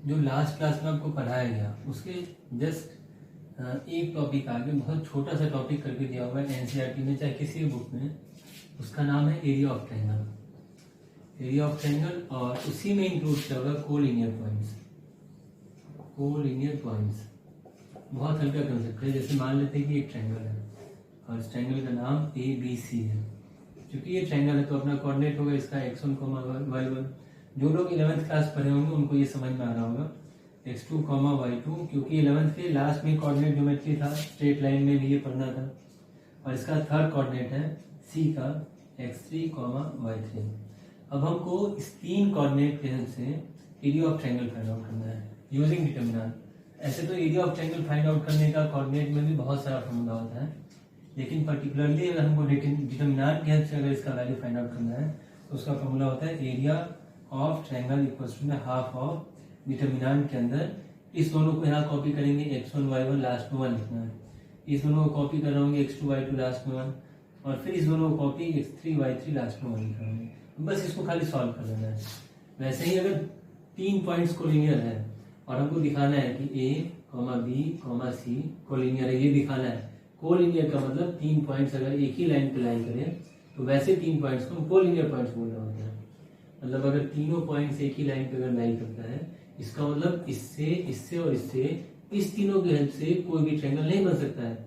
जो last class में आपको पढ़ाया गया उसके जस्ट एक टॉपिक आगे बहुत छोटा सा टॉपिक करके दिया हुआ है एनसीईआरटी में चाहे किसी भी बुक में, उसका नाम है area of triangle. Area of triangle और उसी में इंक्लूड किया होगा कोलिनियर पॉइंट्स। कोलिनियर पॉइंट्स बहुत हल्का कंसेप्ट है। जैसे मान लेते हैं कि एक ट्रायंगल है और इस ट्रायंगल का नाम ABC है। क्योंकि ये ट्रायंगल है तो अपना कोऑर्डिनेट होगा इसका x1, y1। जो लोग 11th क्लास पढ़े होंगे उनको ये समझ में आ रहा होगा x2, y2, क्योंकि 11th के लास्ट में कोऑर्डिनेट ज्योमेट्री था, स्ट्रेट लाइन में भी ये पढ़ना था। और इसका थर्ड कोऑर्डिनेट है C का x3, y3। अब हमको इस तीन कोऑर्डिनेट के हेल्प से area of triangle find out करना है यूजिंग डिटरमिनेंट। ऐसे तो area of triangle find out करने का कोऑर्डिनेट में भी बहुत सारा फॉर्मूला होता है, लेकिन पर्टिकुलरली अगर हमको डिटरमिनेंट के हेल्प से अगर इसका वैल्यू फाइंड आउट करना है तो उसका फॉर्मूला होता है area of triangle equals to half of determinant के अंदर इस दोनों को यहाँ कॉपी करेंगे, x1, y1 लास्ट में 1 लिखना है। इस दोनों को कॉपी कर रहा हूँ x2, y2 लास्ट में 1, और फिर इस दोनों को कॉपी x3, y3 लास्ट में 1 लिख रहा हूँ। बस इसको खाली सॉल्व कर लेना है। वैसे ही अगर तीन पॉइंट्स कोलिनियर है और हमको दिखाना है कि A, B, C कोलिनियर है, ये दिखाना है। कोलिनियर का मतलब तीन पॉइंट्स अगर एक ही लाइन पे लाई करें तो वैसे तीन पॉइंट्स को कोलिनियर पॉइंट्स बोल रहे होते हैं। मतलब अगर तीनों पॉइंट्स एक ही लाइन पे अगर लाई करता है इसका मतलब इससे, इससे और इससे, इस तीनों की हेल्प से कोई भी ट्रायंगल नहीं बन सकता है।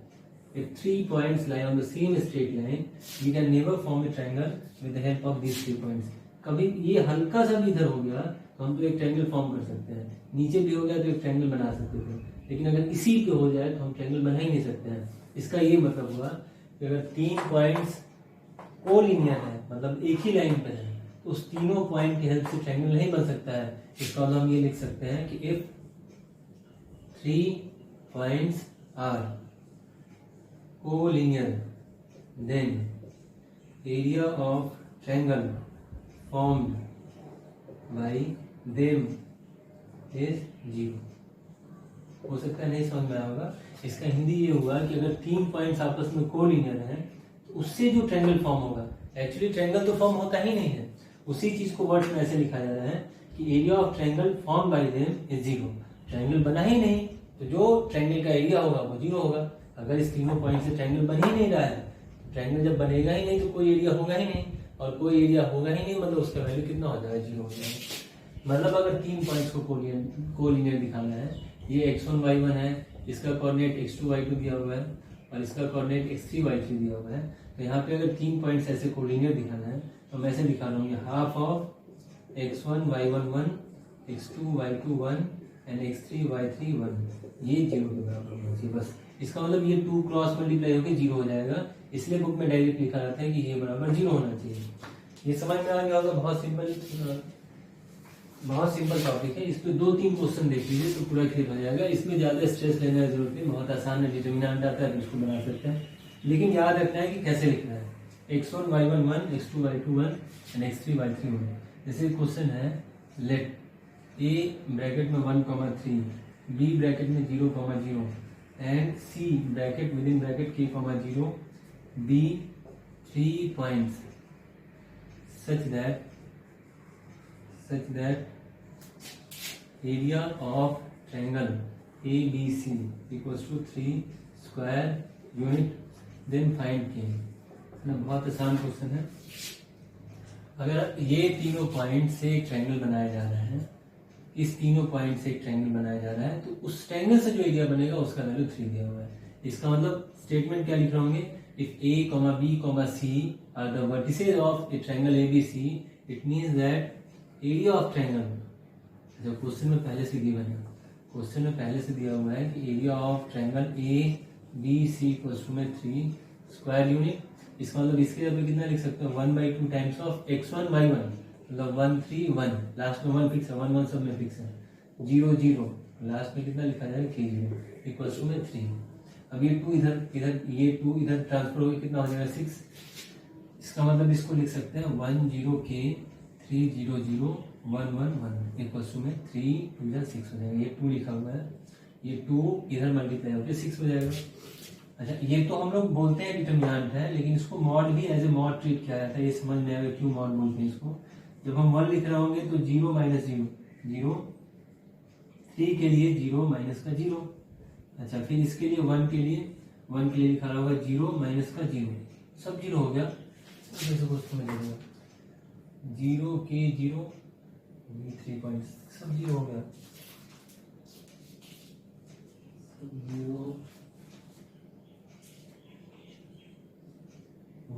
If 3 points lie on the same straight line, we can never form a triangle with the help of these 3 points. कभी ये हल्का सा भी इधर हो गया तो हम तो एक ट्रायंगल फॉर्म कर सकते हैं, नीचे भी हो गया तो एक ट्रायंगल बना सकते थे, लेकिन अगर इसी पे हो जाए तो हम ट्रायंगल बना ही नहीं सकते हैं। इसका ये मतलब हुआ कि अगर तीन पॉइंट्स कोलिनियर है मतलब एक ही लाइन पे है तो उस तीनों पॉइंट की हेल्प से ट्रायंगल नहीं बन सकता है। इसका मतलब हम ये लिख सकते हैं कि if 3 points are collinear then area of triangle formed by them is 0। हो सकता है नहीं समझ में आया होगा। इसका हिंदी ये हुआ कि अगर तीन पॉइंट्स आपस में कोलिनियर हैं तो उससे जो ट्रायंगल फॉर्म होगा, एक्चुअली ट्रायंगल तो फॉर्म होता ही नहीं है, उसी चीज को वर्ड्स में ऐसे लिखा जा रहा है कि area of triangle form by them is 0। Triangle बना ही नहीं तो जो ट्रायंगल का एरिया होगा वो 0 होगा। अगर इस तीनों पॉइंट से ट्रायंगल बन ही नहीं रहा है, ट्रायंगल जब बनेगा ही नहीं तो कोई एरिया होगा ही नहीं, और कोई एरिया होगा ही नहीं मतलब उसका वैल्यू कितना हो जाएगा, 0 हो जाएगा। मतलब अगर तीन पॉइंट्स को कोलिनियर दिखाना है, ये x1, y1 है, इसका कोऑर्डिनेट x2, y2 दिया हुआ है और इसका कोऑर्डिनेट x3, y3 दिया हुआ है, तो यहाँ पे अगर तीन पॉइंट्स ऐसे कोलिनियर दिखाना है तो मैं ऐसे दिखा रहा हूँ half of x1, y1 1, x2, y2 1 and x3, y3 1, ये 0 के बराबर होना चाहिए। बस इसका मतलब ये 2 क्रॉस मल्टीप्लाई होकर 0 हो जाएगा, इसलिए बुक में डायरेक्ट लिखा रहता है कि ये बराबर 0 होना चाहिए। ये समझ में आ गया होगा। बहुत सिंपल टॉपिक है। इस पे 2-3 क्वेश्चन देख लीजिए तो पूरा क्लियर हो जाएगा। इसमें ज्यादा स्ट्रेस लेने की जरूरत नहीं, बहुत आसान है। डिटरमिनेंट आता है तो इसको बना सकते हैं, लेकिन याद रखना है कि कैसे लिखना है। x1, y1 1, x2, y2 1 and x3, y3 1। जैसे क्वेश्चन है लेट a ब्रैकेट में 1, 3, b ब्रैकेट में 0, 0 and C bracket within bracket k, 0 be 3 points such that area of triangle ABC equals to 3 square unit, then find k। ना बहुत आसान question है। अगर ये तीनों पॉइंट से एक ट्रायंगल बनाया जा रहा है, इस तीनों पॉइंट से एक ट्रायंगल बनाया जा रहा है तो उस ट्रायंगल से जो एरिया बनेगा उसका वैल्यू 3 दिया हुआ है। इसका मतलब स्टेटमेंट क्या लिख रहे होंगे, if a, b, c are the vertices of a triangle ABC it means that area of triangle, जो क्वेश्चन में पहले से गिवन है, क्वेश्चन में पहले से दिया हुआ है कि area of triangle ABC equals to 3 square unit. इसका मतलब इसके जगह कितना लिख सकते हो, 1/2 टाइम्स ऑफ x1, y1 मतलब 1, 3, 1, लास्ट में 1 फिक्स है, 1 1 सब में फिक्स है, 0 0 लास्ट में कितना लिखा जाएगा k0 इक्वल्स टू 3। अब ये 2 इधर ये 2 इधर ट्रांसफर होकर कितना हो जाएगा 6। इसका मतलब इसको लिख सकते हैं 1 0 k 3 0 0 1 1 1 इक्वल्स टू 3 2 6 हो जाएगा। ये 2 लिखा हुआ है, ये 2 इधर मल्टीप्लाई होकर 6 हो जाएगा। अच्छा, ये तो हम लोग बोलते हैं डिटरमिनेंट है, लेकिन इसको मॉड भी एज ए मॉड ट्रीट किया जाता है। ये समझ में आएगा क्यों मॉड बोलते हैं इसको। जब हम 1 लिख रहे होंगे तो 0 - 0 0 3 के लिए 0 माइनस का 0। अच्छा, फिर इसके लिए 1 के लिए लिखा होगा 0 माइनस का 0, सब 0 हो गया। जैसे क्वेश्चन में देगा 0 के 0 3 पॉइंट सब 0 हो गया। 0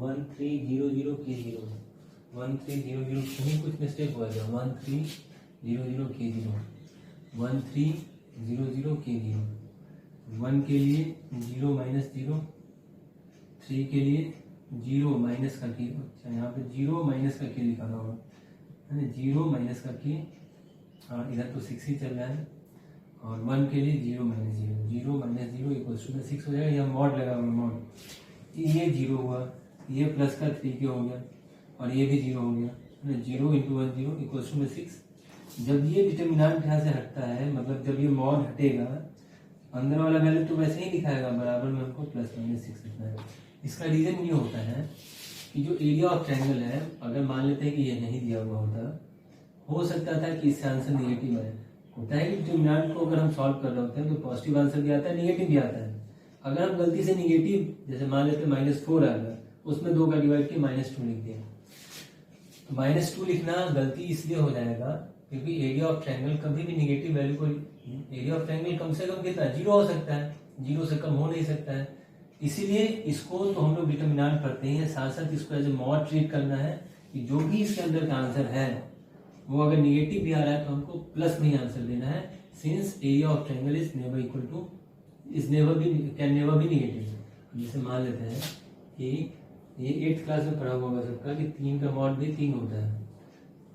1 3 0 0 के 0 1 3 0 0 कहीं कुछ मिस्टेक हुआ क्या? 1 3 0 0 के 0 1 3 0 0 के 0 1 के लिए 0 माइनस 0, 3 के लिए 0 माइनस का के। अच्छा, यहाँ पे 0 माइनस का के लिखा होगा, है ना, 0 माइनस का के। हाँ, इधर तो 6 ही चल रहा है। और 1 के लिए 0 माइनस 0, 0 माइनस 0 इक्वल्स टू 6 हो जाएगा। यह मॉड लगा हुआ मॉड, ये 0 हुआ, ये प्लस का 3 के हो गया, और ये भी 0 हो गया, है ना। 0 इंटू 1 0 इक्वल्स टू 6। जब ये डिटर्मिनेंट यहाँ से हटता है, मतलब जब ये मॉड हटेगा, अंदर वाला वैल्यू तो वैसे ही दिखाएगा, बराबर में हमको प्लस माइनस 6 लिखना है। इसका रीजन ये होता है कि जो एरिया ऑफ ट्रायंगल है, अगर मान लेते हैं कि ये नहीं दिया हुआ होता, हो सकता था कि इससे आंसर निगेटिव आए। होता है कि डिटर्मिनेंट को अगर हम सॉल्व कर रहे होते हैं तो पॉजिटिव आंसर भी आता है, निगेटिव भी आता है। अगर हम गलती से निगेटिव, जैसे मान लेते हैं -4 आ गया, उसमें 2 का डिवाइड किया -2 लिख दिया, तो -2 लिखना गलती इसलिए हो जाएगा क्योंकि एरिया ऑफ ट्रायंगल कभी भी निगेटिव वैल्यू को, एरिया ऑफ ट्रायंगल कम से कम कितना 0 हो सकता है, 0 से कम हो नहीं सकता है। इसीलिए इसको तो हम लोग डिटर्मिनेंट पढ़ते हैं, साथ साथ इसको एज ए मॉड ट्रीट करना है कि जो भी इसके अंदर का आंसर है वो अगर निगेटिव भी आ रहा है तो हमको प्लस में ही आंसर देना है, since area of triangle is never equal to, is never be, can never be negative. जैसे मान लेते हैं कि ये 8th क्लास में पढ़ा हुआ होगा सबका कि 3 का मॉड भी 3 होता है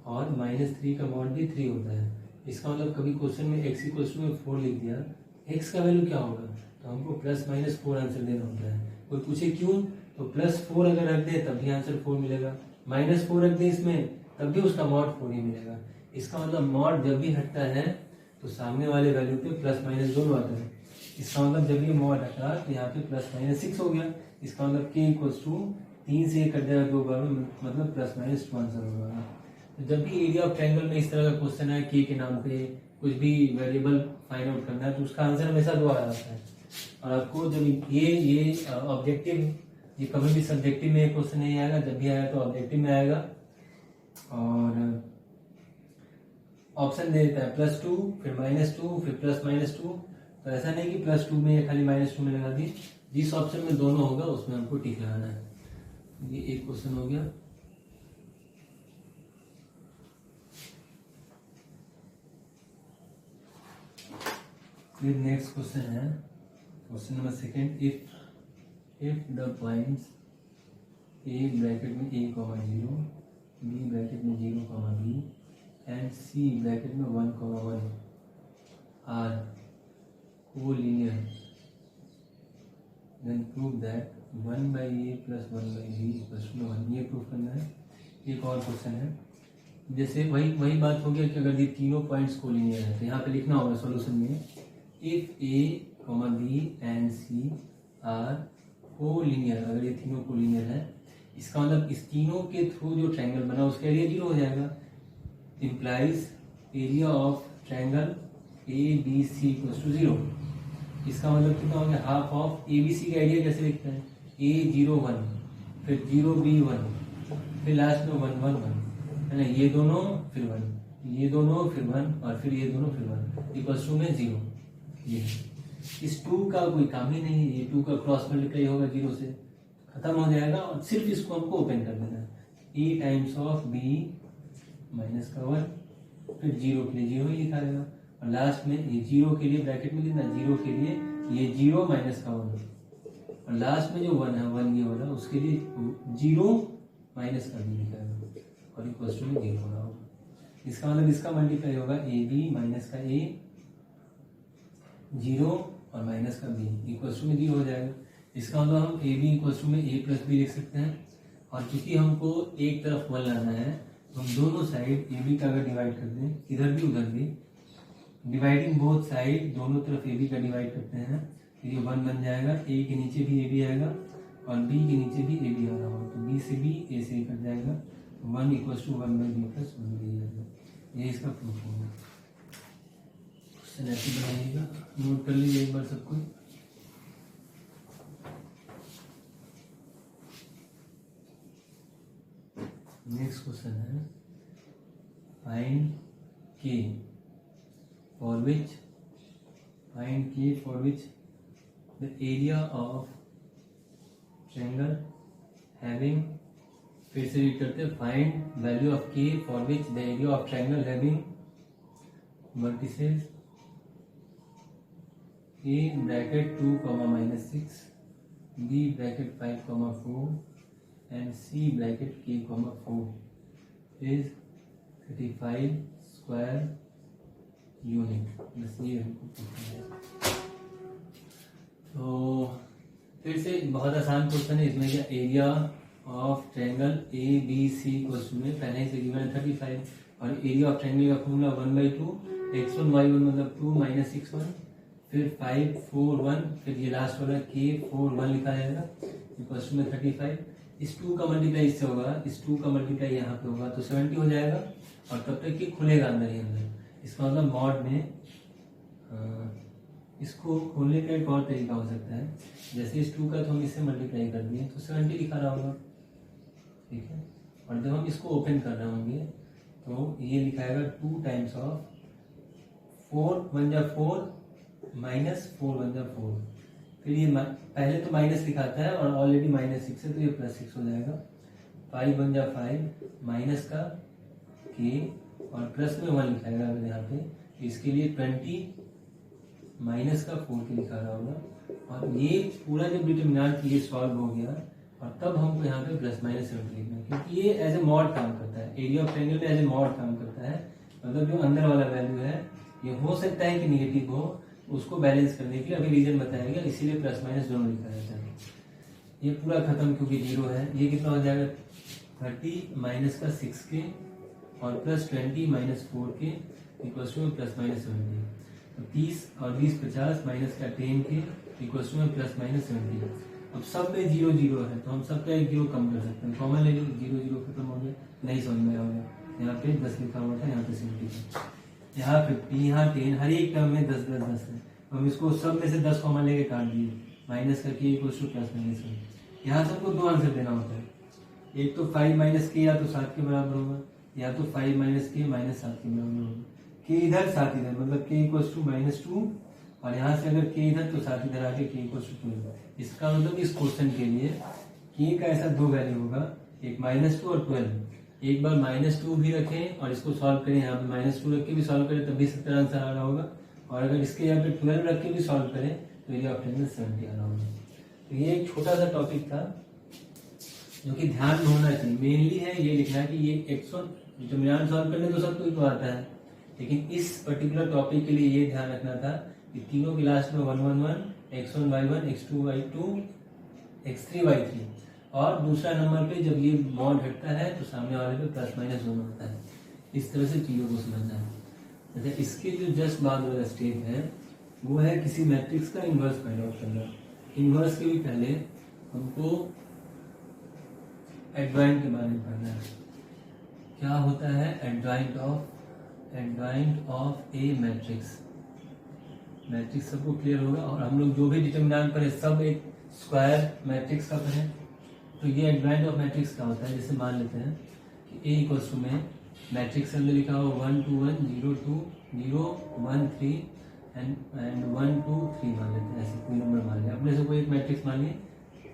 और -3 का मॉड भी 3 होता है। इसका मतलब कभी क्वेश्चन में x इक्वल्स टू 4 लिख दिया, x का वैल्यू क्या होगा, तो हमको +-4 आंसर देना होता है। कोई पूछे क्यों, तो +4 अगर रख दे तब भी आंसर 4 मिलेगा, -4 रख दे इसमें तब भी उसका मॉड 4 ही मिलेगा। इसका मतलब मॉड जब भी हटता है तो सामने वाले वैल्यू पे प्लस माइनस दोनों आता है। इसका मतलब जब ये मॉड हटा तो यहाँ पे +-6 हो गया। इसका मतलब k इक्वल्स टू 3 से कट जाएगा 2 बार में, मतलब +-2 आंसर होगा। तो जब भी एरिया ऑफ ट्रायंगल में इस तरह का क्वेश्चन है, k के नाम पे कुछ भी वेरिएबल फाइंड आउट करना है, तो उसका आंसर हमेशा 2 आ जाता है। और आपको जब ये ऑब्जेक्टिव, ये कभी भी सब्जेक्टिव में क्वेश्चन नहीं आएगा, जब भी आएगा तो ऑब्जेक्टिव में आएगा। और ऑप्शन दे देता है +2 फिर -2 फिर +-2, तो ऐसा नहीं कि +2 में या खाली -2 में लगा दी, जिस ऑप्शन में दोनों होगा उसमें हमको टिक लगाना है। ये एक क्वेश्चन हो गया। फिर नेक्स्ट क्वेश्चन है question number 2, if the points a bracket में a, 0, b ब्रैकेट में 0, b एंड c ब्रैकेट में 1, 1 are collinear, then prove that 1/a + 1/b = 1। ये प्रूव करना है। एक और क्वेश्चन है, जैसे वही बात हो गया कि अगर ये तीनों पॉइंट्स कोलिनियर है तो यहाँ पे लिखना होगा सॉल्यूशन में, if a, b and c are collinear, अगर ये तीनों कोलिनियर है, इसका मतलब इस तीनों के थ्रू जो ट्रायंगल बना उसका एरिया 0 हो जाएगा। Implies area of triangle ABC = 0। इसका मतलब कितना हो गया, हाफ ऑफ ABC का एरिया कैसे लिखते हैं, A0 1 फिर 0B 1 फिर लास्ट में 1 1 1, है ना, ये दोनों फिर 1, ये दोनों फिर 1 और फिर ये दोनों फिर 1 इक्वल्स टू में 0। ये इस 2 का कोई काम ही नहीं है, ये 2 का क्रॉस मल्टीप्लाई होगा 0 से, खत्म हो जाएगा। और सिर्फ इसको हमको ओपन कर देना है, A टाइम्स ऑफ B -1 फिर 0 के लिए 0 ही लिखा रहेगा, और लास्ट में ये 0 के लिए ब्रैकेट में लिखना, 0 के लिए ये 0 -1 और लास्ट में जो 1 है 1 ये वाला, उसके लिए 0 -b लिखा और इक्वल टू में 0 होगा। इसका मतलब इसका मल्टीप्लाई होगा AB -A 0 और -b इक्वल टू में 0 हो जाएगा। इसका मतलब हम AB इक्वल टू में A + b लिख सकते हैं, और क्योंकि हमको एक तरफ 1 लाना है तो हम दोनों साइड AB का अगर डिवाइड कर दें, इधर भी उधर भी, डिवाइडिंग बोथ साइड, दोनों तरफ AB का डिवाइड करते हैं तो ये 1 बन जाएगा। A के नीचे भी AB आएगा और B के नीचे भी AB आ रहा होगा, तो B से B, A से A कट जाएगा, 1 = 1/b + 1/a आएगा। ये इसका प्रूफ होगा। क्वेश्चन ऐसे बनाइएगा, नोट कर लीजिए एक बार सबको। नेक्स्ट क्वेश्चन है फाइंड के for which the area of triangle having, फिर से रीड करते हैं, फाइंड वैल्यू ऑफ के for which the area of triangle having vertices a bracket 2 -6, b bracket 5 4 and c bracket k 4 is 35 square unit। बस ये हमको पूछना है। तो फिर से बहुत आसान क्वेश्चन है इसमें, क्या area of triangle A B C question में पहले ही से गिवन है 35, और एरिया ऑफ ट्रायंगल का फॉर्मूला 1/2 x1 y1 मतलब 2 - 6 1, फिर 5 4 1, फिर ये लास्ट वाला k 4 1 लिखा जाएगा क्वेश्चन में 35। इस 2 का मल्टीप्लाई इससे होगा, इस 2 का मल्टीप्लाई यहाँ पे होगा तो 70 हो जाएगा, और तब तक ये खुलेगा अंदर ही अंदर। इसका मतलब मॉड में इसको खोलने का एक और तरीका हो सकता है, जैसे इस 2 का तो हम इससे मल्टीप्लाई कर दिए तो 70 लिखा रहा होगा, ठीक है। और जब हम इसको ओपन कर रहे होंगे तो ये लिखाएगा 2 टाइम्स ऑफ 4 1 जा 4 -4 1 जा 4, फिर ये पहले तो माइनस लिखाता है और ऑलरेडी -6 है तो ये +6 हो जाएगा। 5 1 जा 5 माइनस का k और प्लस में 1 लिखाएगा अगर यहाँ पे, इसके लिए 20 माइनस का 4 के लिखा रहा होगा। और ये पूरा जब डिटरमिनेंट ये सॉल्व हो गया और तब हमको यहाँ पे ±70 लिखना है, क्योंकि ये एज ए मॉड काम करता है, एरिया ऑफ ट्रायंगल में एज ए मॉड काम करता है। मतलब जो अंदर वाला वैल्यू है ये हो सकता है कि निगेटिव हो, उसको बैलेंस करने के लिए अभी रीजन बताएगा, इसीलिए ± दोनों लिखा जाता है। ये पूरा खत्म क्योंकि 0 है, ये कितना हो जाएगा 30 माइनस का 6k और plus 20 minus 4k equals to ±70। तो 30 और 20 50 माइनस का 10k इक्वल्स टू ±70। अब सब में 0 0 है तो हम सबका एक 0 कम कर सकते हैं, कॉमन ले लीजिए, 0 0 खत्म हो गया, नहीं समझ में आया। यहाँ पे 10 लिखा हुआ था, यहाँ पे 70, यहाँ 50, यहाँ 10, हर एक टर्म में 10 10 10 है। हम इसको सब में से 10 कॉमन लेके काट दिए, माइनस का k इक्वल्स टू ±1। यहाँ सबको 2 आंसर देना होता है, एक तो 5 - k या तो 7 के बराबर होगा, या तो 5 - k -7 के बराबर होगा। k इधर 7 इधर, मतलब k इक्वल्स टू -2, और यहाँ से अगर k इधर तो 7 इधर आके k इक्वल्स टू 12। इसका मतलब इस क्वेश्चन के लिए k का ऐसा 2 वैल्यू होगा, एक -2 और 12। एक बार -2 भी रखें और इसको सॉल्व करें, यहाँ पे -2 रख के भी सॉल्व करें तब भी 70 आंसर आ रहा होगा, और अगर इसके यहाँ पे 12 रख के भी सॉल्व करें तो ये ऑप्शन में 70 आ रहा होगा। तो ये एक छोटा सा टॉपिक था जो कि ध्यान में होना चाहिए, मेनली है ये लिखना कि ये x1 डिटरमिनेंट सॉल्व करने तो सबको तो आता है, लेकिन इस पर्टिकुलर टॉपिक के लिए ये ध्यान रखना था कि तीनों की लास्ट में 1 1 1, x1 y1 x2 y2 x3 y3, और दूसरा नंबर पे जब ये मॉड हटता है तो सामने वाले पे ± दोनों होता है। इस तरह से चीजों को समझना है। अच्छा, इसके जो जस्ट बाद वाला स्टेप है वो है किसी मैट्रिक्स का इनवर्स फाइंड आउट करना। इनवर्स के भी पहले हमको एडजॉइंट के बारे में पढ़ना है। क्या होता है adjoint of A matrix. Matrix सबको क्लियर होगा, और हम लोग जो भी डिटरमिनेंट पढ़े सब एक स्क्वायर मैट्रिक्स का पढ़े। तो ये एडजॉइंट ऑफ मैट्रिक्स क्या होता है, जैसे मान लेते हैं कि ए इक्वल्स टू में मैट्रिक्स के अंदर लिखा हो 1 2 1 0 2 0 1 3 एंड 1 2 3 मान लेते हैं, ऐसे कोई नंबर मान लिया अपने से, कोई एक मैट्रिक्स मान लिया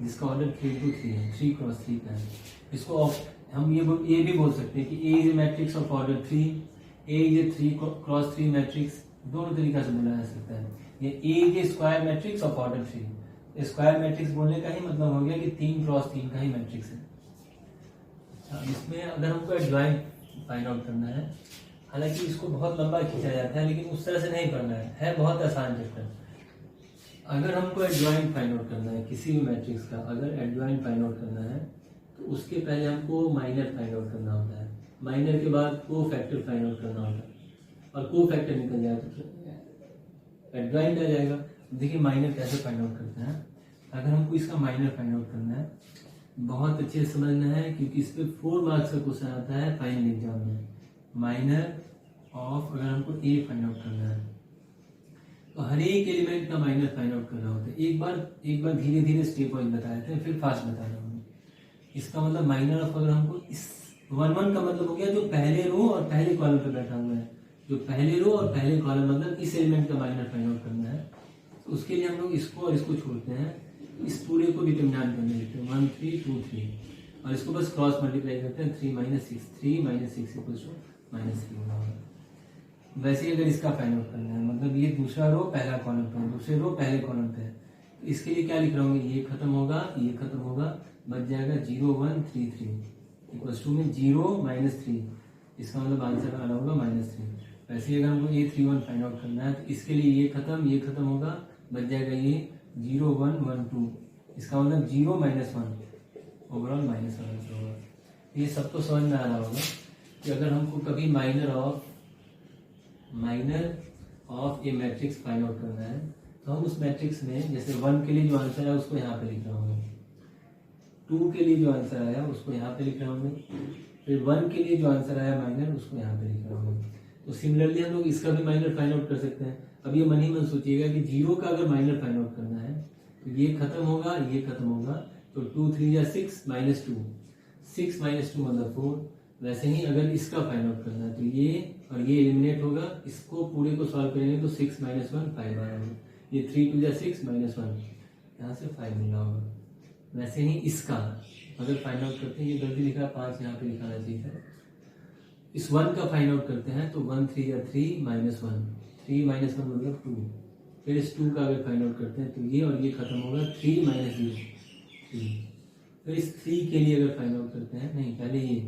जिसका ऑर्डर 3 2 3 है, 3 क्रॉस 3 का है। इसको हम ये भी बोल सकते हैं कि A is a matrix of order 3, A is a 3 cross 3 matrix, दोनों तरीका से बोला जा सकता है। ये A is a square matrix of order 3, square matrix बोलने का ही मतलब हो गया कि 3 क्रॉस 3 का ही मैट्रिक्स है। इसमें अगर हमको एडजॉइंट फाइंड आउट करना है, हालांकि इसको बहुत लंबा खींचा जाता है लेकिन उस तरह से नहीं पढ़ना है बहुत आसान चैप्टर। अगर हमको एडजॉइंट फाइंड आउट करना है किसी भी मैट्रिक्स का, अगर एडजॉइंट फाइंड आउट करना है तो उसके पहले हमको माइनर फाइंड आउट करना होता है, माइनर के बाद को फैक्टर फाइंड आउट करना होता है, और को फैक्टर निकल जाए तो एडजॉइंट आ जाएगा। देखिए माइनर कैसे फाइंड आउट करते हैं। अगर हमको इसका माइनर फाइंड आउट करना है, बहुत अच्छे से समझना है क्योंकि इस पे 4 मार्क्स का क्वेश्चन आता है फाइनल एग्जाम में। माइनर ऑफ, अगर हमको ए फाइंड आउट करना है, हर एक एलिमेंट का माइनर फाइंड आउट करना होता है। एक बार धीरे धीरे स्टेप वाइज बता देते हैं, फिर फास्ट बता रहा हूँ। इसका मतलब माइनर ऑफ, अगर हमको इस 1 1 का मतलब हो गया जो पहले रो और पहले कॉलम पे बैठा हुआ है, जो पहले रो और पहले कॉलम मतलब इस एलिमेंट का माइनर फाइंड आउट करना है। तो उसके लिए हम लोग इसको और इसको छोड़ते हैं, इस पूरे को डिटरमिनेंट करने देते हैं 1 3 2 3 और इसको बस क्रॉस मल्टीप्लाई करते हैं 3 - 6 3 - 6 -3 होगा। वैसे ही अगर इसका फाइंड आउट करना है, मतलब ये दूसरा रो पहला कॉलम पे है, दूसरे रो पहले कॉलम पे है, तो इसके लिए क्या लिख रहा हूँ, ये खत्म होगा, ये खत्म होगा, बच जाएगा 0 1 3 3 इक्वल्स टू में 0 -3, इसका मतलब आंसर आना होगा -3। वैसे ही अगर हमको ये 3 1 फाइंड आउट करना है, तो इसके लिए ये खत्म होगा, बच जाएगा ये 0 1 1 2, इसका मतलब 0 -1, ओवरऑल -1 आंसर होगा। ये सब तो समझ में आ रहा होगा कि अगर हमको कभी minor of A matrix find out करना है, तो हम उस मैट्रिक्स में जैसे 1 के लिए जो आंसर है उसको यहाँ पे लिख रहा हूँ, 2 के लिए जो आंसर आया उसको यहाँ पे लिख रहा हूँ, फिर 1 के लिए जो आंसर आया माइनर उसको यहाँ पे लिख रहा हूँ। तो सिमिलरली हम लोग इसका भी माइनर फाइंड आउट कर सकते हैं। अब ये मन ही मन सोचिएगा कि 0 का अगर माइनर फाइंड आउट करना है तो ये खत्म होगा, ये खत्म होगा, तो 2 3 या 6 -2, 6 -2 मतलब 4। वैसे ही अगर इसका फाइंड आउट करना है तो ये और ये एलिमिनेट होगा, इसको पूरे को सॉल्व करेंगे तो 6 - 1 5 आ रहा होगा, ये 3 2 या 6 -1, यहाँ से 5 मिला होगा। वैसे ही इसका अगर फाइंड आउट करते हैं, ये गलती लिखा 5 यहाँ पे लिखाना चाहिए, इस 1 का फाइंड आउट करते हैं तो 1 3 या 3 -1, 3 -1 मतलब 2, फिर इस 2 का अगर फाइंड आउट करते हैं तो ये और ये खत्म होगा 3 - 0 3, फिर इस 3 के लिए अगर फाइंड आउट करते हैं, नहीं पहले ये,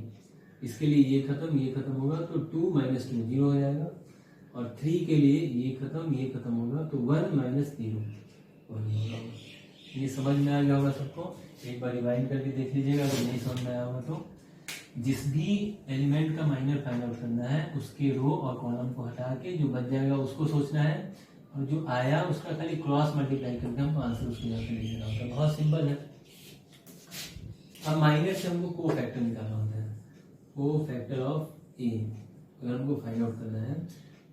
इसके लिए ये खत्म होगा तो 2 - 2 0 हो जाएगा, और 3 के लिए ये खत्म होगा तो 1 - 0 1 होगा। ये समझ में आ गया होगा सबको। एक बार रिवाइंड करके देख लीजिएगा, अगर नहीं समझ में आया होगा तो। जिस भी एलिमेंट का माइनर फाइंड आउट करना है उसके रो और कॉलम को हटा के जो बच जाएगा उसको सोचना है, और जो आया उसका खाली क्रॉस मल्टीप्लाई करके हमको आंसर उसके यहाँ पे लिख देना होता है। बहुत सिंपल है। अब माइनर से हमको को फैक्टर निकालना होता है, को फैक्टर ऑफ ए अगर हमको फाइंड आउट करना है,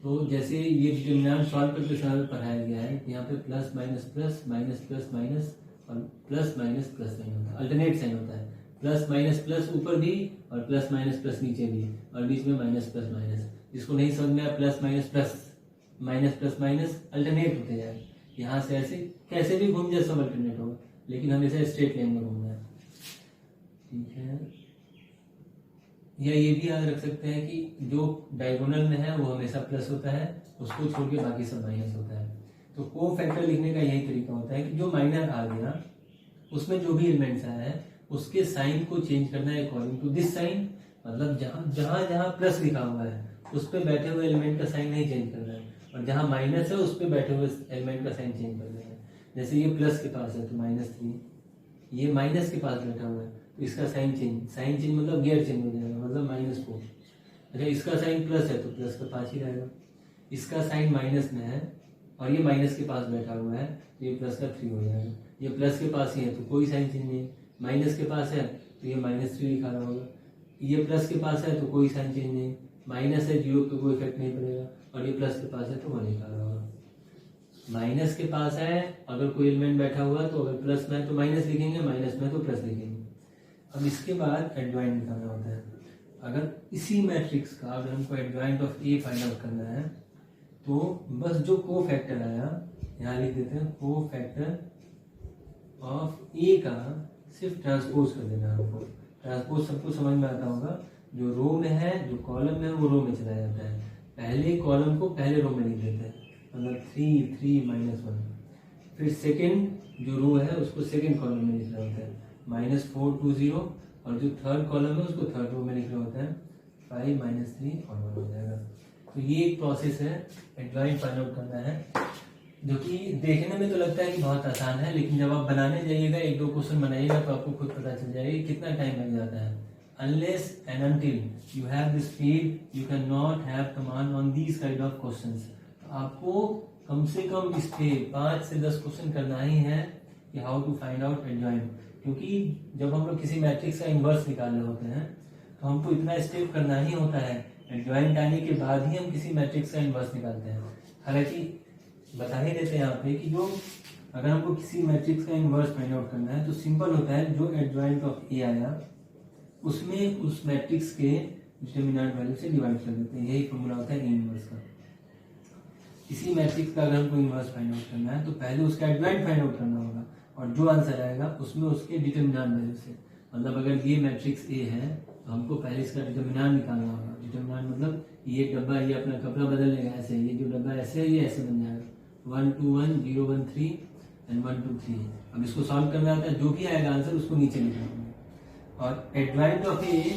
तो जैसे ये डिटरमिनेंट सॉल्व करते समय पढ़ाया गया है, यहाँ पे plus minus plus minus plus minus और प्लस माइनस प्लस साइन होता है, अल्टरनेट साइन होता है, प्लस माइनस प्लस ऊपर भी और प्लस माइनस प्लस नीचे भी, और बीच में माइनस प्लस माइनस। जिसको नहीं समझ में आया, plus minus plus minus plus minus alternate होते जाए, यहाँ से ऐसे कैसे भी घूम जाए सब अल्टरनेट होगा, लेकिन हमेशा स्ट्रेट लाइन में घूमना है। ठीक है, या ये भी याद रख सकते हैं कि जो डायगोनल में है वो हमेशा प्लस होता है, उसको छोड़ के बाकी सब माइनस होता है। तो को फैक्टर लिखने का यही तरीका होता है कि जो माइनर आ गया उसमें जो भी एलिमेंट्स आया है उसके साइन को चेंज करना है अकॉर्डिंग टू दिस साइन, मतलब जहां जहां प्लस लिखा हुआ है उस पे बैठे हुए एलिमेंट का साइन नहीं चेंज करना है, और जहां माइनस है उस पे बैठे हुए एलिमेंट का साइन चेंज करना है। जैसे ये प्लस के पास है तो -3, ये माइनस के पास बैठा हुआ है तो इसका साइन चेंज मतलब गियर चेंज हो जाएगा, मतलब -4। अच्छा, इसका साइन प्लस है तो प्लस का 5 ही रहेगा, इसका साइन माइनस में है और ये माइनस के पास बैठा हुआ है तो ये प्लस का 3 हो जाएगा। ये प्लस के पास ही है तो कोई साइन चेंज नहीं, माइनस के पास है तो ये -3 लिखा रहा होगा, ये प्लस के पास है तो कोई साइन चेंज नहीं, माइनस है 0 पे कोई इफेक्ट नहीं पड़ेगा, और ये प्लस के पास है तो 1 लिखा रहा होगा। माइनस के पास है अगर कोई एलिमेंट बैठा हुआ तो अगर प्लस में है तो माइनस लिखेंगे, माइनस में तो प्लस लिखेंगे। अब इसके बाद एडजॉइंट निकालना होता है। अगर इसी मैट्रिक्स का अगर हमको adjoint of A find out करना है तो बस जो को फैक्टर आया यहाँ लिख देते हैं, को फैक्टर ऑफ ए का सिर्फ ट्रांसपोज कर देना है हमको। ट्रांसपोज सबको समझ में आता होगा, जो रो में है जो कॉलम में है वो रो में चला जाता है, पहले कॉलम को पहले रो में लिख देते हैं, मतलब 3 3 -1, फिर सेकेंड जो रो है उसको सेकेंड कॉलम में लिखना होता है, -4 2 0, और जो थर्ड कॉलम है उसको थर्ड रो में लिखना होता है 5 -3 और 1 हो जाएगा। तो ये एक प्रोसेस है एडजॉइंट फाइंड आउट करना है, जो कि देखने में तो लगता है कि बहुत आसान है, लेकिन जब आप बनाने जाइएगा 1-2 क्वेश्चन बनाइएगा तो आपको खुद पता चल जाएगा कि कितना टाइम लग जाता है। Unless and until you have this speed, you cannot have command on these kind of questions. तो आपको कम से कम इस पे 5 से 10 क्वेश्चन करना ही है कि how to find out adjoint, क्योंकि जब हम लोग किसी मैट्रिक्स का इनवर्स निकालने होते हैं तो हमको इतना स्टेप करना ही होता है, एडजॉइंट आने के बाद ही हम किसी मैट्रिक्स का इनवर्स निकालते हैं। हालांकि बता ही देते हैं यहाँ पे कि जो अगर हमको किसी मैट्रिक्स का इनवर्स फाइंड आउट करना है तो सिंपल होता है, जो एडजॉइंट ऑफ ए आया उसमें उस मैट्रिक्स के डिटरमिनेंट वैल्यू से डिवाइड कर देते हैं। यही फॉर्मूला होता है ए इनवर्स का। किसी मैट्रिक्स का अगर हमको इनवर्स फाइंड आउट करना है तो पहले उसका एडजॉइंट फाइंड आउट करना होगा, और जो आंसर आएगा उसमें उसके डिटरमिनेंट वैल्यू से, मतलब अगर ये मैट्रिक्स ए है तो हमको पहले इसका डिटरमिनेंट निकालना होगा। डिटरमिनेंट मतलब ये डब्बा, ये अपना कपड़ा बदल लेगा ऐसे, ये जो डब्बा ऐसे है ये ऐसे बन जाएगा 1 2 1 0 1 3 एंड 1 2 3। अब इसको सॉल्व करना आता है, जो भी आएगा आंसर उसको नीचे लिखना होगा। और एडजॉइंट ऑफ ए,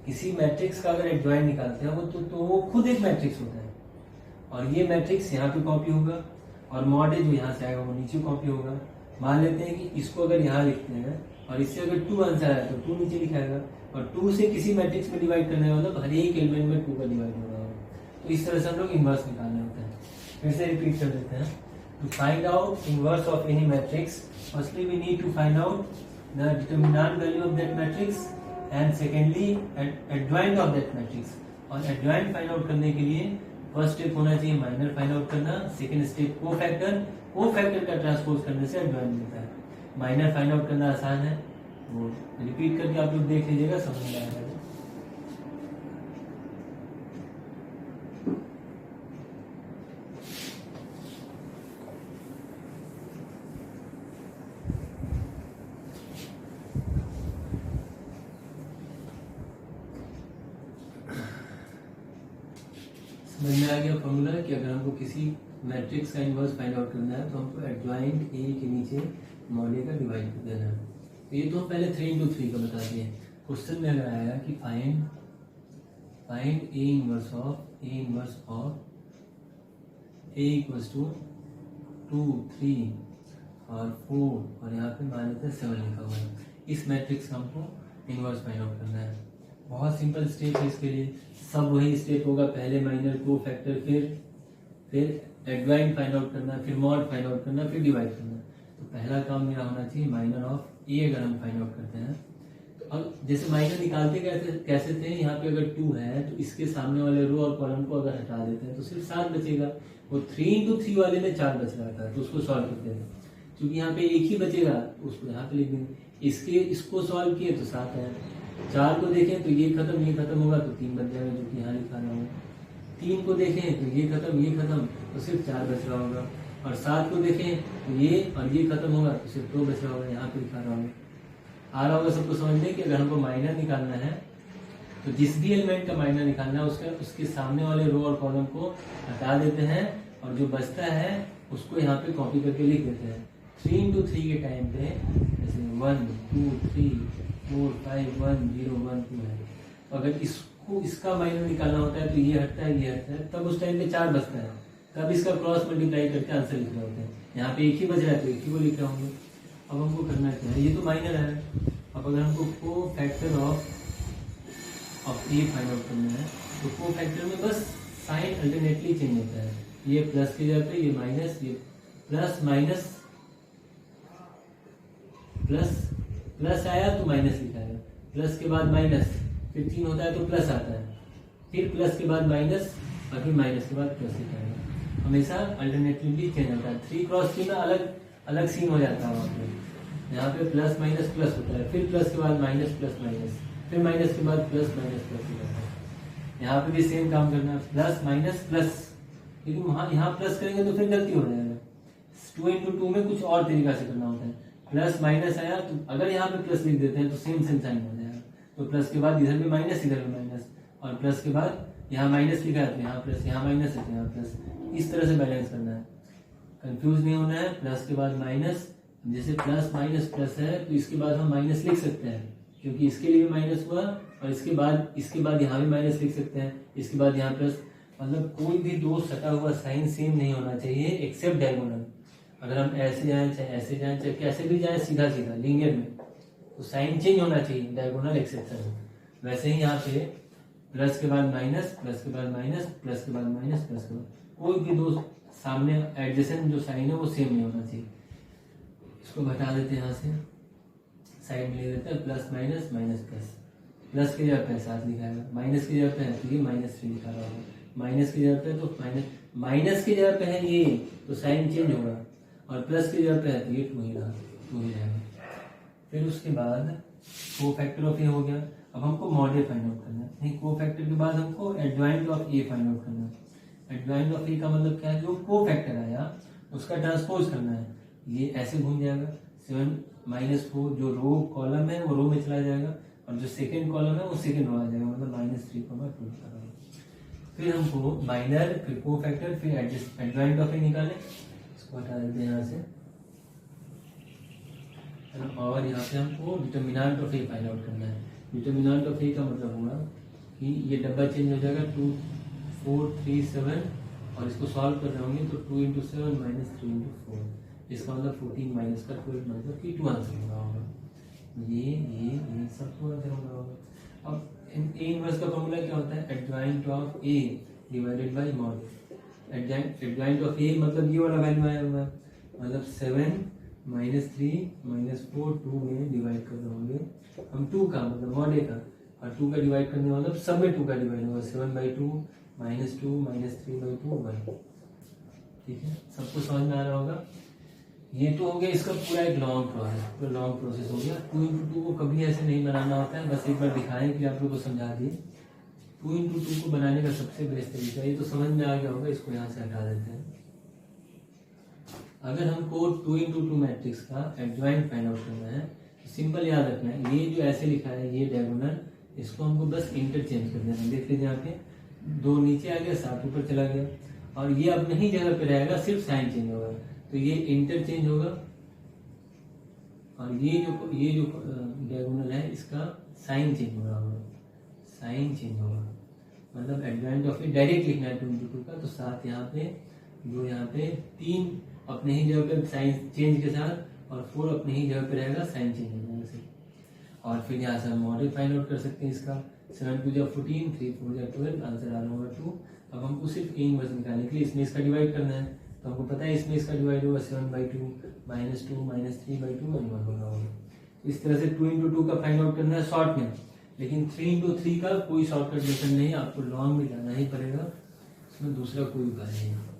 किसी मैट्रिक्स का अगर एडजॉइंट निकालते हैं वो तो वो खुद एक मैट्रिक्स होता है, और ये मैट्रिक्स यहाँ पे कॉपी होगा और मॉड ए जो यहाँ से आएगा वो नीचे कॉपी होगा। मान लेते हैं कि इसको अगर यहाँ लिखते हैं और इससे अगर 2 आंसर आया तो 2 नीचे लिखाएगा, और 2 से किसी मैट्रिक्स में डिवाइड करने का मतलब हर एक एलिमेंट में 2 का डिवाइड हो रहा होगा। तो इस तरह से हम लोग इनवर्स निकालने होते हैं। फिर से रिपीट कर देते हैं। To find out inverse of any matrix, firstly we need to find out the determinant value of that matrix, and secondly adjoint of that matrix. और एडजॉइंट फाइंड आउट करने के लिए फर्स्ट स्टेप होना चाहिए minor find out करना, second step cofactor का transpose करने से एडजॉइंट मिलता है। माइनर फाइंड आउट करना आसान है, वो रिपीट करके आप लोग देख लीजिएगा, समझ में आएगा। समझ में आ गया फॉर्मूला कि अगर हमको किसी मैट्रिक्स का इनवर्स फाइंड आउट करना है तो हमको एडजॉइंट ए के नीचे मॉड ए का डिवाइड कर देना है। तो ये तो पहले 3 into 3 का बता दिए। क्वेश्चन में अगर आया कि find A inverse of A equals to 2 3 और 4 और यहाँ पे मान लेते हैं 7 लिखा हुआ है, इस मैट्रिक्स का हमको इनवर्स फाइंड आउट करना है। बहुत सिंपल स्टेप है इसके लिए, सब वही स्टेप होगा, पहले माइनर को फैक्टर, फिर एडजॉइंट फाइंड आउट करना, फिर मॉड फाइंड आउट करना, फिर डिवाइड करना। तो पहला काम मेरा होना चाहिए माइनर ऑफ ए अगर हम फाइंड आउट करते हैं तो अब जैसे माइनर निकालते कैसे थे, यहाँ पे अगर 2 है तो इसके सामने वाले रो और कॉलम को अगर हटा देते हैं तो सिर्फ 7 बचेगा। वो 3 into 3 वाले में 4 बच रहा था तो उसको सॉल्व करते हैं, क्योंकि यहाँ पे एक ही बचेगा तो उसको यहाँ पे लिख देंगे। इसको सॉल्व किए तो 7 है, 4 को देखें तो ये खत्म होगा तो 3 बच जाएगा, जो कि यहाँ लिखा रहा हूँ। 3 को देखें तो ये खत्म तो सिर्फ 4 बच रहा होगा, और 7 को देखें तो ये और ये खत्म होगा तो सिर्फ 2 बच रहा होगा, यहाँ पे लिखा रहा हूँ। आ रहा होगा सबको समझ में कि अगर हमको माइनर निकालना है तो जिस भी एलिमेंट का माइनर निकालना है उसके सामने वाले रो और कॉलम को हटा देते हैं, और जो बचता है उसको यहाँ पे कॉपी करके लिख देते हैं। 3 into 3 के टाइम पे जैसे 1 2 3 4 5 1 0 1 2 है, तो अगर इसका माइनर निकालना होता है तो ये हटता है, तब उस टाइम पे 4 बचता है, तब इसका क्रॉस मल्टीप्लाई करके आंसर लिख रहे होते हैं। यहाँ पे एक ही बच रहा है तो एक ही को लिख रहे होंगे। अब हमको करना क्या है, ये तो माइनर है, अब अगर हमको cofactor of A find out करना है तो कोफैक्टर में बस साइन अल्टरनेटली चेंज होता है, ये प्लस की जगह पे ये माइनस, ये प्लस माइनस, प्लस आया तो माइनस लिखाएगा, प्लस के बाद माइनस, फिर 3 होता है तो प्लस आता है, फिर प्लस के बाद माइनस और फिर माइनस के बाद प्लस लिखाएगा। हमेशा अल्टरनेटिवली चेंज होता है। 3 क्रॉस 3 में अलग सीन हो जाता है वहाँ पे, यहाँ पे प्लस माइनस प्लस होता है, फिर प्लस के बाद माइनस प्लस माइनस, फिर माइनस के बाद प्लस माइनस प्लस हो जाता है। यहाँ पे भी सेम काम करना है, प्लस माइनस प्लस, लेकिन वहाँ यहाँ प्लस करेंगे तो फिर गलती हो जाएगा। 2 into 2 में कुछ और तरीका से करना होता है, प्लस माइनस आया तो अगर यहाँ पे प्लस लिख देते हैं तो सेम साइन हो जाएगा, तो प्लस के बाद इधर भी माइनस इधर भी माइनस, और प्लस के बाद यहाँ माइनस लिखा है तो यहाँ प्लस, यहाँ माइनस है तो यहाँ प्लस, इस तरह से बैलेंस करना है, कंफ्यूज नहीं होना है। प्लस के बाद माइनस, जैसे प्लस माइनस प्लस है तो इसके बाद हम माइनस लिख सकते हैं, क्योंकि इसके लिए भी माइनस हुआ, और इसके बाद यहाँ भी माइनस लिख सकते हैं, इसके बाद यहाँ प्लस, मतलब कोई भी दो सटा हुआ साइन सेम नहीं होना चाहिए एक्सेप्ट डायगोनल। अगर हम ऐसे जाएं चाहे ऐसे जाएं चाहे कैसे भी जाएं सीधा लीनियर में, तो साइन चेंज होना चाहिए, डायगोनल एक्सेप्शन। वैसे ही यहाँ पे प्लस के बाद माइनस, प्लस के बाद माइनस, प्लस के बाद माइनस, प्लस के बाद, कोई भी दो सामने एडजेसेंट जो साइन है वो सेम नहीं होना चाहिए। इसको घटा देते हैं यहाँ से, साइड में ले देते हैं, plus minus minus plus, plus की जगह पे 7 लिखा है, माइनस की जगह पे है तो ये -3 लिखा रहा होगा, माइनस की जगह पे तो माइनस की जगह पे है ये तो साइन चेंज होगा, और प्लस की जगह पे है तो ये 2 ही रहेगा। फिर उसके बाद कोफैक्टर ऑफ ए हो गया। अब हमको मॉड ए फाइंड आउट करना है, नहीं कोफैक्टर के बाद हमको adjoint of A find out करना है। एडजॉइंट ऑफ ए का मतलब क्या है, जो कोफैक्टर आया उसका ट्रांसपोज करना है। ये ऐसे घूम जाएगा, 7 - 4 जो रो कॉलम है वो रो में चला जाएगा, और जो सेकेंड कॉलम है वो सेकेंड रो आ जाएगा, मतलब -3, 2। फिर हमको माइनर, फिर कोफैक्टर, फिर एडजॉइंट ऑफ ए निकाले, इसको हटा देते हैं यहाँ से। और यहाँ पे हमको determinant of A find out करना है। डिटर्मिनेंट ऑफ ए का मतलब होगा कि ये डब्बा चेंज हो जाएगा 2, 4, 3, 7, और इसको सॉल्व कर रहे होंगे तो 2 × 7 - 3 × 4, इसका मतलब 14 - 12 मतलब कि 2 आंसर होगा। ये सब तो आंसर होगा। अब ए इनवर्स का फॉर्मूला क्या होता है, adjoint of A divided by mod. Adjoint of A मतलब ये वाला वैल्यू आया हुआ है, मतलब 7 - 3 - 4 2 में डिवाइड कर रहे होंगे हम 2 का मतलब मॉड ए का, और 2 का डिवाइड करने मतलब सब में 2 का डिवाइड होगा, 7/2 - 2 - 3/2 1। ठीक है, सबको समझ में आ रहा होगा। ये तो हो गया इसका पूरा एक लॉन्ग प्रोसेस हो गया। 2 × 2 को कभी ऐसे नहीं बनाना होता है, बस एक बार दिखाएं कि आप लोग को समझा दिए। 2 × 2 को बनाने का सबसे बेस्ट तरीका, ये तो समझ में आ गया होगा, इसको यहाँ से हटा देते हैं। अगर हमको 2 × 2 मैट्रिक्स का एडजॉइंट फाइंड आउट करना है तो सिंपल याद रखना है, ये जो ऐसे लिखा है ये डायगोनल, इसको हमको बस इंटरचेंज कर देना। देख लीजिए यहाँ पे 2 नीचे आ गया, 7 ऊपर चला गया, और ये अब नहीं जगह पे रहेगा, सिर्फ साइन चेंज होगा, तो ये इंटरचेंज होगा। और ये जो डायगोनल है इसका साइन चेंज होगा, मतलब एडजॉइंट ऑफ ए डायरेक्ट लिखना है 2 × 2 का, तो 7 यहाँ पे, 2 यहाँ पे, 3 अपने ही जगह पे साइन चेंज के साथ, और 4 अपने ही जगह पे रहेगा साइन चेंज होने से। और फिर यहाँ से हम मॉडल फाइंड आउट कर सकते हैं इसका, 7 × 2 = 14, 3 × 4 = 12, आंसर आ रहा होगा 2। अब हमको सिर्फ ए इनवर्स निकालने के लिए इसमें इसका डिवाइड करना है, तो हमको पता है इसमें इसका डिवाइड होगा 7/2 - 2 - 3/2 होगा। इस तरह से 2 × 2 का फाइंड आउट करना है शॉर्ट में, लेकिन 3 × 3 का कोई शॉर्टकट मेथड नहीं है, आपको लॉन्ग में जाना ही पड़ेगा, इसमें दूसरा कोई उपाय नहीं है।